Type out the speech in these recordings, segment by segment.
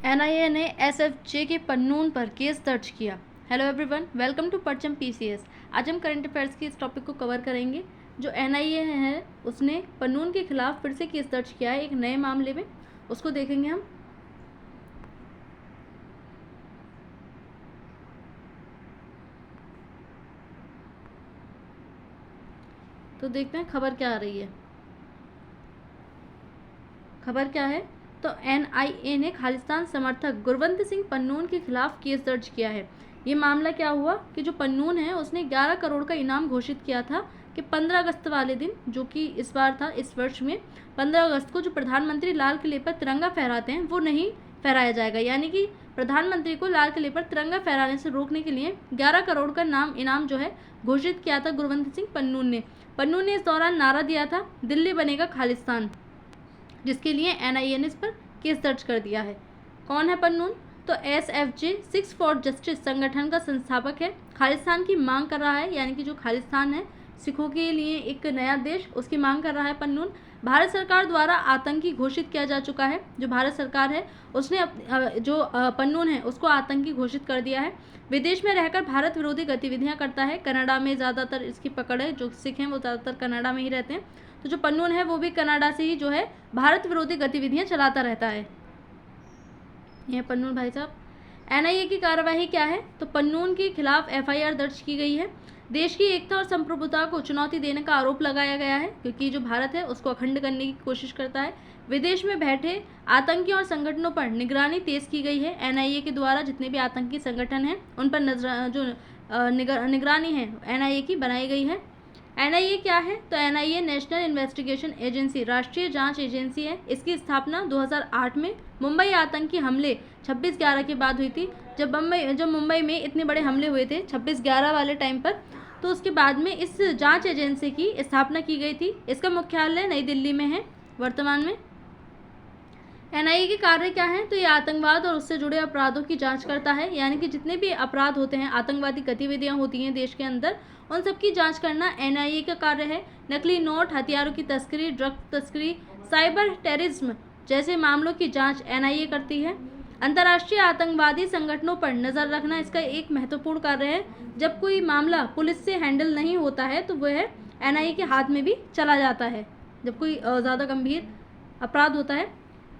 NIA ने SFJ के पन्नून पर केस दर्ज किया। हेलो एवरीवन, वेलकम टू परचम पीसीएस। आज हम करंट अफेयर्स की इस टॉपिक को कवर करेंगे। जो एनआईए है उसने पन्नून के खिलाफ फिर से केस दर्ज किया है एक नए मामले में, उसको देखेंगे हम। तो देखते हैं खबर क्या आ रही है। खबर क्या है तो एनआईए ने खालिस्तान समर्थक गुरवंत सिंह पन्नून के खिलाफ केस दर्ज किया है। ये मामला क्या हुआ कि जो पन्नून है उसने 11 करोड़ का इनाम घोषित किया था कि 15 अगस्त वाले दिन, जो कि इस बार था, इस वर्ष में 15 अगस्त को जो प्रधानमंत्री लाल किले पर तिरंगा फहराते हैं वो नहीं फहराया जाएगा। यानी कि प्रधानमंत्री को लाल किले पर तिरंगा फहराने से रोकने के लिए 11 करोड़ का इनाम जो है घोषित किया था गुरवंत सिंह पन्नून ने इस दौरान नारा दिया था, दिल्ली बनेगा खालिस्तान, जिसके लिए एनआईए ने इस पर केस दर्ज कर दिया है। कौन है पन्नून? तो एसएफजे 6 फॉर जस्टिस संगठन का संस्थापक है। खालिस्तान की मांग कर रहा है, यानी कि जो खालिस्तान है सिखों के लिए एक नया देश, उसकी मांग कर रहा है पन्नून। भारत सरकार द्वारा आतंकी घोषित किया जा चुका है। जो भारत सरकार है उसने पन्नून है उसको आतंकी घोषित कर दिया है। विदेश में रहकर भारत विरोधी गतिविधियां करता है। कनाडा में ज़्यादातर इसकी पकड़ है। जो सिख हैं वो ज़्यादातर कनाडा में ही रहते हैं। तो जो पन्नून है वो भी कनाडा से ही जो है भारत विरोधी गतिविधियां चलाता रहता है। यह पन्नून भाई साहब। एनआईए की कार्यवाही क्या है तो पन्नून के खिलाफ एफआईआर दर्ज की गई है। देश की एकता और संप्रभुता को चुनौती देने का आरोप लगाया गया है, क्योंकि जो भारत है उसको अखंड करने की कोशिश करता है। विदेश में बैठे आतंकियों और संगठनों पर निगरानी तेज की गई है। एनआईए के द्वारा जितने भी आतंकी संगठन हैं उन पर निगरानी है एनआईए की बनाई गई है। एनआईए क्या है तो एनआईए नेशनल इन्वेस्टिगेशन एजेंसी, राष्ट्रीय जांच एजेंसी है। इसकी स्थापना 2008 में मुंबई आतंकी हमले 26/11 के बाद हुई थी। जब मुंबई में इतने बड़े हमले हुए थे 26/11 वाले टाइम पर, तो उसके बाद में इस जांच एजेंसी की स्थापना की गई थी। इसका मुख्यालय नई दिल्ली में है वर्तमान में। एनआईए के कार्य क्या है तो ये आतंकवाद और उससे जुड़े अपराधों की जांच करता है। यानी कि जितने भी अपराध होते हैं, आतंकवादी गतिविधियां होती हैं देश के अंदर, उन सब की जांच करना एनआईए का कार्य है। नकली नोट, हथियारों की तस्करी, ड्रग तस्करी, साइबर टेररिज्म जैसे मामलों की जांच एनआईए करती है। अंतर्राष्ट्रीय आतंकवादी संगठनों पर नजर रखना इसका एक महत्वपूर्ण कार्य है। जब कोई मामला पुलिस से हैंडल नहीं होता है तो वह एनआईए के हाथ में भी चला जाता है, जब कोई ज़्यादा गंभीर अपराध होता है।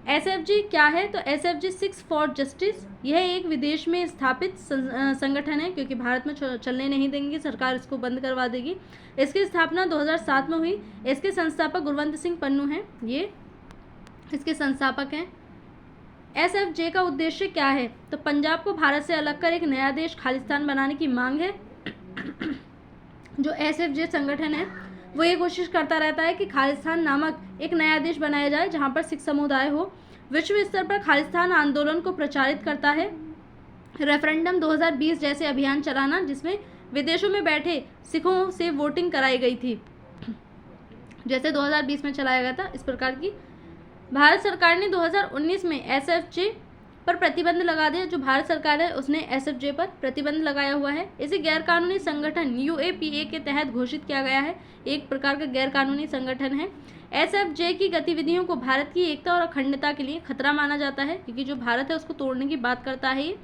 एसएफजी क्या है तो एसएफजी 6 फॉर जस्टिस, यह एक विदेश में स्थापित संगठन है, क्योंकि भारत में चलने नहीं देंगे, सरकार इसको बंद करवा देगी। इसकी स्थापना 2007 में हुई। इसके संस्थापक गुरवंत सिंह पन्नू हैं, ये इसके संस्थापक हैं। एसएफजे का उद्देश्य क्या है तो पंजाब को भारत से अलग कर एक नया देश खालिस्तान बनाने की मांग है। जो एसएफजे संगठन है वो ये कोशिश करता रहता है कि खालिस्तान नामक एक नया देश बनाया जाए जहां पर सिख समुदाय हो। विश्व स्तर पर खालिस्तान आंदोलन को प्रचारित करता है। रेफरेंडम 2020 जैसे अभियान चलाना, जिसमें विदेशों में बैठे सिखों से वोटिंग कराई गई थी, जैसे 2020 में चलाया गया था, इस प्रकार की। भारत सरकार ने 2019 में एसएफजे पर प्रतिबंध लगा दिया। जो भारत सरकार है उसने एसएफजे पर प्रतिबंध लगाया हुआ है। इसे गैरकानूनी संगठन यूएपीए के तहत घोषित किया गया है। एक प्रकार का गैरकानूनी संगठन है। एसएफजे की गतिविधियों को भारत की एकता और अखंडता के लिए खतरा माना जाता है, क्योंकि जो भारत है उसको तोड़ने की बात करता है ये।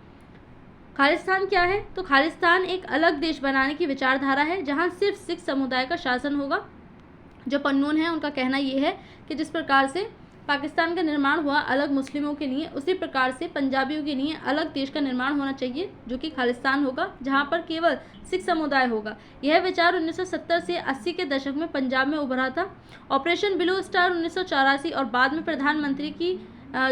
खालिस्तान क्या है तो खालिस्तान एक अलग देश बनाने की विचारधारा है जहाँ सिर्फ सिख समुदाय का शासन होगा। जो पन्नून है उनका कहना ये है कि जिस प्रकार से पाकिस्तान का निर्माण हुआ अलग मुस्लिमों के लिए, उसी प्रकार से पंजाबियों के लिए अलग देश का निर्माण होना चाहिए, जो कि खालिस्तान होगा, जहां पर केवल सिख समुदाय होगा। यह विचार 1970 से 80 के दशक में पंजाब में उभरा था। ऑपरेशन ब्लू स्टार 1984 और बाद में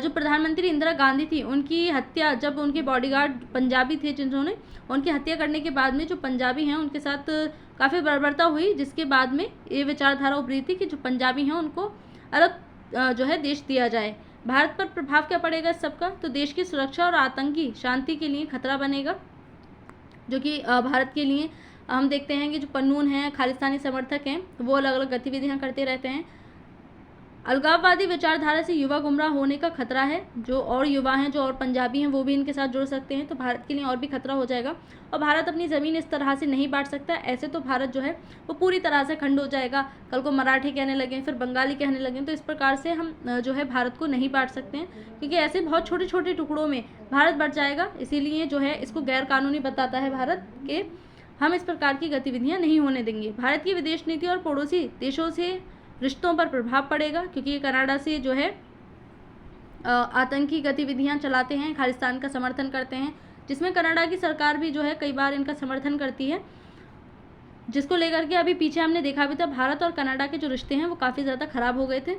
जो प्रधानमंत्री इंदिरा गांधी थी उनकी हत्या, जब उनके बॉडीगार्ड पंजाबी थे जिन्होंने उनकी हत्या करने के बाद में जो पंजाबी हैं उनके साथ काफ़ी बर्बरता हुई, जिसके बाद में ये विचारधारा उभरी थी कि जो पंजाबी हैं उनको अलग जो है देश दिया जाए। भारत पर प्रभाव क्या पड़ेगा इस सबका तो देश की सुरक्षा और आतंकी शांति के लिए खतरा बनेगा, जो कि भारत के लिए हम देखते हैं कि जो पन्नून हैं, खालिस्तानी समर्थक हैं, वो अलग अलग गतिविधियां करते रहते हैं। अलगाववादी विचारधारा से युवा गुमराह होने का खतरा है। जो और युवा हैं, जो और पंजाबी हैं, वो भी इनके साथ जुड़ सकते हैं, तो भारत के लिए और भी खतरा हो जाएगा। और भारत अपनी ज़मीन इस तरह से नहीं बांट सकता। ऐसे तो भारत जो है वो पूरी तरह से खंड हो जाएगा। कल को मराठी कहने लगें, फिर बंगाली कहने लगें, तो इस प्रकार से हम जो है भारत को नहीं बांट सकते हैं, क्योंकि ऐसे बहुत छोटे छोटे टुकड़ों में भारत बट जाएगा। इसीलिए जो है इसको गैर कानूनी बताता है भारत के। हम इस प्रकार की गतिविधियाँ नहीं होने देंगे। भारत की विदेश नीति और पड़ोसी देशों से रिश्तों पर प्रभाव पड़ेगा, क्योंकि ये कनाडा से जो है आतंकी गतिविधियां चलाते हैं, खालिस्तान का समर्थन करते हैं, जिसमें कनाडा की सरकार भी जो है कई बार इनका समर्थन करती है, जिसको लेकर के अभी पीछे हमने देखा भी था भारत और कनाडा के जो रिश्ते हैं वो काफ़ी ज़्यादा खराब हो गए थे।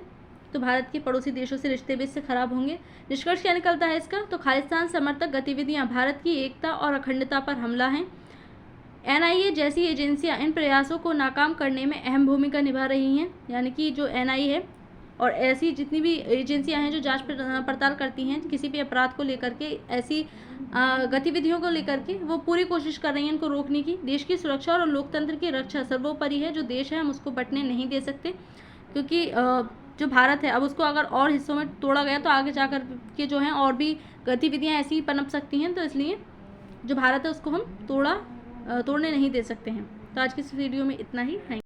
तो भारत के पड़ोसी देशों से रिश्ते भी इससे खराब होंगे। निष्कर्ष क्या निकलता है इसका? तो खालिस्तान समर्थक गतिविधियाँ भारत की एकता और अखंडता पर हमला हैं। NIA जैसी एजेंसियां इन प्रयासों को नाकाम करने में अहम भूमिका निभा रही हैं। यानी कि जो NIA है और ऐसी जितनी भी एजेंसियां हैं जो जांच पड़ताल करती हैं किसी भी अपराध को लेकर के, ऐसी गतिविधियों को लेकर के, वो पूरी कोशिश कर रही हैं इनको रोकने की। देश की सुरक्षा और लोकतंत्र की रक्षा सर्वोपरि है। जो देश है हम उसको बंटने नहीं दे सकते, क्योंकि जो भारत है अब उसको अगर और हिस्सों में तोड़ा गया तो आगे जाकर के जो हैं और भी गतिविधियाँ ऐसी पनप सकती हैं। तो इसलिए जो भारत है उसको हम तोड़ने नहीं दे सकते हैं। तो आज की इस वीडियो में इतना ही।